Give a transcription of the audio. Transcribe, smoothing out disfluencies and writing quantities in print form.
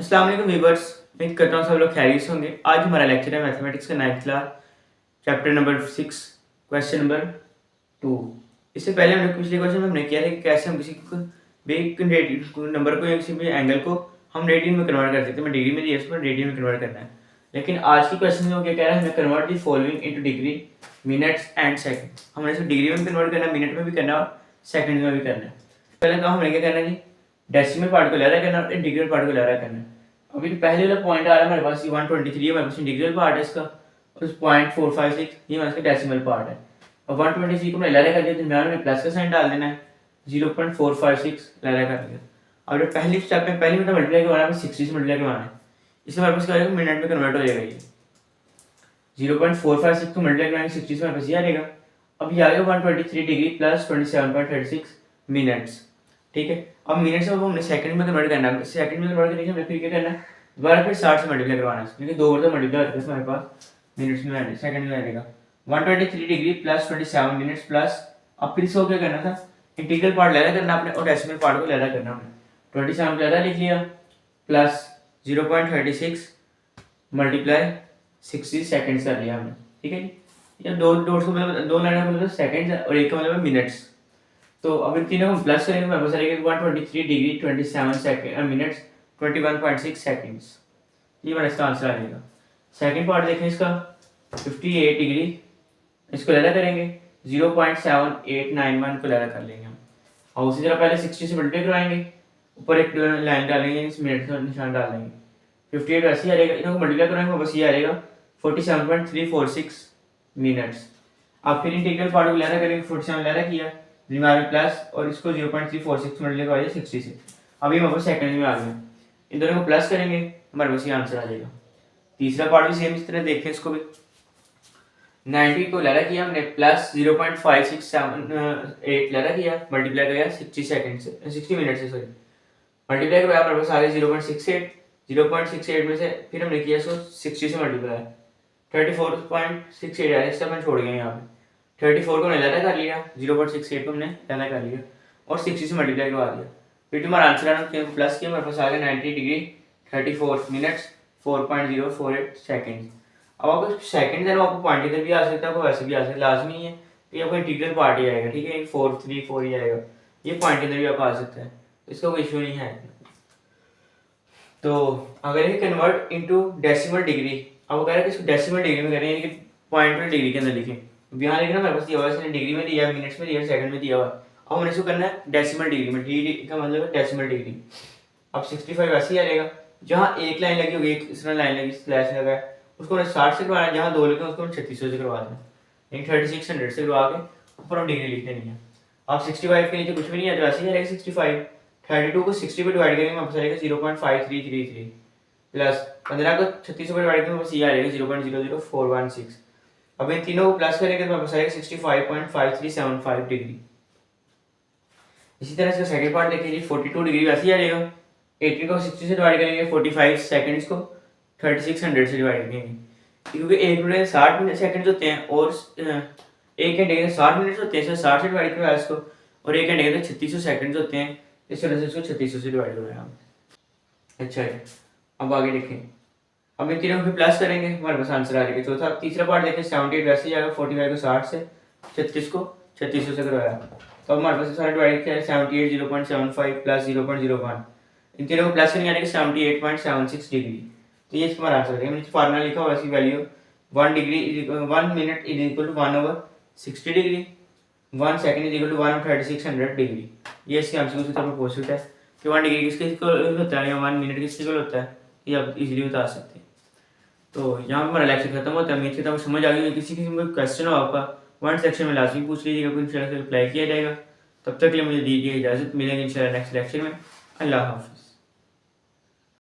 अस्सलाम वालेकुम व्यूअर्स। उम्मीद करता हूँ सब लोग खैरियत से होंगे। आज हमारा लेक्चर है मैथमेटिक्स का 9th class chapter number 6 question number 2। इससे पहले हमने पिछले क्वेश्चन में हमने किया था कि कैसे हम किसी नंबर को या किसी भी एंगल को हम रेडियन में कन्वर्ट कर सकते हैं। मैं डिग्री में दिया इसको रेडियन में कन्वर्ट करना है। लेकिन आज की क्वेश्चन में वो क्या कह रहा है, हमें convert the following into degree, minutes and second. हमने इसको डिग्री में कन्वर्ट करना है, मिनट में भी करना है और सेकंड में भी करना है। पहले काम हमने क्या करना है जी, डेसिमल पार्ट को ले रहा करना और इंटीग्रल पार्ट को ले रहा करना। अभी तो पहले वाला पॉइंट आ रहा है हमारे पास, ये 123 है हमारे पास इंटीग्रल पार्ट है इसका, और 0.456 ये हमारे इसका डेसिमल पार्ट है। और 123 को हमने ले रहा कर दिया, दरमियान में प्लस का साइन डाल देना है, 0.456 ले रहा कर दिया। और जो पहली स्टेप में पहली मिनट मल्टीप्लाई करवाना है, 60 से मल्टीप्लाई करवाना है, इससे हमारे पास क्या आएगा, मिनट में कन्वर्ट हो जाएगा। ये 0.456 को मल्टीप्लाई कराएंगे 60 से हमारे पास ये आ जाएगा। अब ये आ गया 123 डिग्री प्लस 27.36 मिनट्स। ठीक है, अब मिनट से हमने सेकंड में कन्वर्ट करना है। सेकंड में कन्वर्ट करने के लिए फिर क्या करना है, दोबारा फिर 60 से मल्टीप्लाई करवाना है, क्योंकि दो बार तो मल्टीप्लाई होता है हमारे पास मिनट्स में आने सेकंड में आएगा 123 डिग्री प्लस 27 मिनट्स प्लस। अब फिर इसको क्या करना था, इंटीग्रल पार्ट ले रहा करना अपने और डेसिमल पार्ट को ले रहा करना हमने। 27 ले रहा लिख लिया प्लस 0.36 मल्टीप्लाई 60 सेकंड्स कर लिया हमने। ठीक है जी, या दो डॉट्स को मतलब दो लाइन का मतलब सेकंड्स और एक का मतलब मिनट्स। तो अब इन तीनों को प्लस करेंगे हमारे पास आएगा 123 डिग्री 27 सेकंड मिनट्स 21.6 सेकंड्स। ये हमारा इसका आंसर आ जाएगा। सेकंड पार्ट देखें इसका 58 डिग्री, इसको लैला करेंगे 0.7891 को लैला कर लेंगे हम, और उसी तरह पहले 60 से मल्टीप्लाई करवाएंगे, ऊपर एक लाइन डालेंगे, इस मिनट का निशान डाल देंगे। 58 वैसे ही आ जाएगा, इनको मल्टीप्लाई कराएंगे बस ये आ जाएगा 47.346 मिनट्स। अब फिर इंटीग्रल पार्ट को लैला करेंगे, 47 लैला किया दिमाग में प्लस और इसको 0.346 मल्टीप्लाई करवाइए 60 से। अभी हमारे पास सेकंड में आ गया, इन दोनों को प्लस करेंगे हमारे पास ये आंसर आ जाएगा। तीसरा पार्ट भी सेम इस तरह देखें, इसको भी 90 को लहरा किया हमने प्लस 0.567 लहरा किया, मल्टीप्लाई किया 60 सेकंड से 60 मिनट से सॉरी मल्टीप्लाई करवाया हमारे पास आ गया 0.68 में से फिर हमने किया इसको 60 से मल्टीप्लाई 34.68 आया, इससे अपन छोड़ गए यहाँ पे 34 को हमने लहरा कर लिया, 0.68 को हमने लहरा कर लिया और 60 से मल्टीप्लाई करवा दिया। फिर हमारा आंसर आना प्लस किया हमारे पास आ गया 90 डिग्री 34 मिनट्स 4.048 सेकेंड। अब आपको सेकंड है आपको पॉइंट इधर भी आ सकता है, आपको वैसे भी आ सकता है, लाजमी है कि आपको इंटीग्रल पार्ट ही आएगा। ठीक है, 4 ही आएगा, ये पॉइंट इधर भी आपको आ सकता है, इसका कोई इशू नहीं है। तो अगर ये कन्वर्ट इनटू डेसिमल डिग्री, अब कह रहा है कि इसको डेसिमल डिग्री में करें, यानी कि पॉइंट वाली डिग्री के अंदर लिखें। यहाँ लिखना मेरे पास दिया हुआ है, इसने डिग्री में दिया, मिनट्स में दिया, सेकंड में दिया हुआ है। अब हमने इसको करना है डेसिमल डिग्री में, डी का मतलब है डेसिमल डिग्री। अब 65 वैसे ही आ जाएगा, जहाँ एक लाइन लगी होगी, एक इस तरह लाइन लगी, स्लैश लगा है, उसको हमने 60 से करवाना है, जहाँ दो लिखे उसको हम 3600 से करवा दें, यानी 3600 से करवा के ऊपर हम डिग्री लिखते नहीं है। अब 65 के नीचे कुछ भी नहीं है तो ऐसे ही आएगा 65। 32 को 60 पे डिवाइड करेंगे वापस आएगा 0.5333 प्लस 15 को 3600 पे डिवाइड करेंगे वापस ये आएगा 0.00416। अब इन तीनों को प्लस करेंगे तो वापस आएगा 65.5375 डिग्री। इसी तरह इसका सेकंड पार्ट देखिए 42 डिग्री वैसे ही आ जाएगा, 18 को 60 से डिवाइड करेंगे, 45 सेकंड्स को 3600 से डिवाइड करेंगे, क्योंकि एक मिनट 60 मिनट सेकंड्स होते हैं और एक घंटे के 60 मिनट होते हैं, 60 से डिवाइड करवाया इसको, और एक घंटे के 3600 सेकंड्स होते हैं, इस तरह से इसको 3600 से डिवाइड करवाया। अच्छा है, अब आगे देखें, अब इन तीनों को प्लस करेंगे हमारे पास आंसर आ जाएगा। चौथा तीसरा पार्ट देखें 78 वैसे ही आएगा, 45 को 60 से, 36 को 3600 से करवाया, तो हमारे पास सारा डिवाइड किया है 78 0.75 प्लस 0.01, इन तीनों को प्लस करेंगे 78.76 डिग्री। तो ये हमारा आंसर है। मैंने फार्मूला लिखा हुआ, इसकी value 1 minute is equal to 1/60 degree, 1 second is equal to 1/3600 degree. ये इसके आंसर उसी तरह पोस्ट है कि 1 डिग्री किसके इक्वल होता है या 1 मिनट किसके इक्वल होता है, ये आप इजीली बता सकते हैं। तो यहाँ पे हमारा लेक्चर खत्म होता है। उम्मीद करता हूँ समझ आ गई। किसी किसी में क्वेश्चन हो आपका कमेंट सेक्शन में लाजमी पूछ लीजिएगा, कोई इंशाल्लाह रिप्लाई किया जाएगा। तब तक के लिए मुझे दीजिए इजाज़त, मिलेंगे इंशाल्लाह नेक्स्ट लेक्चर में। अल्लाह हाफ़िज़।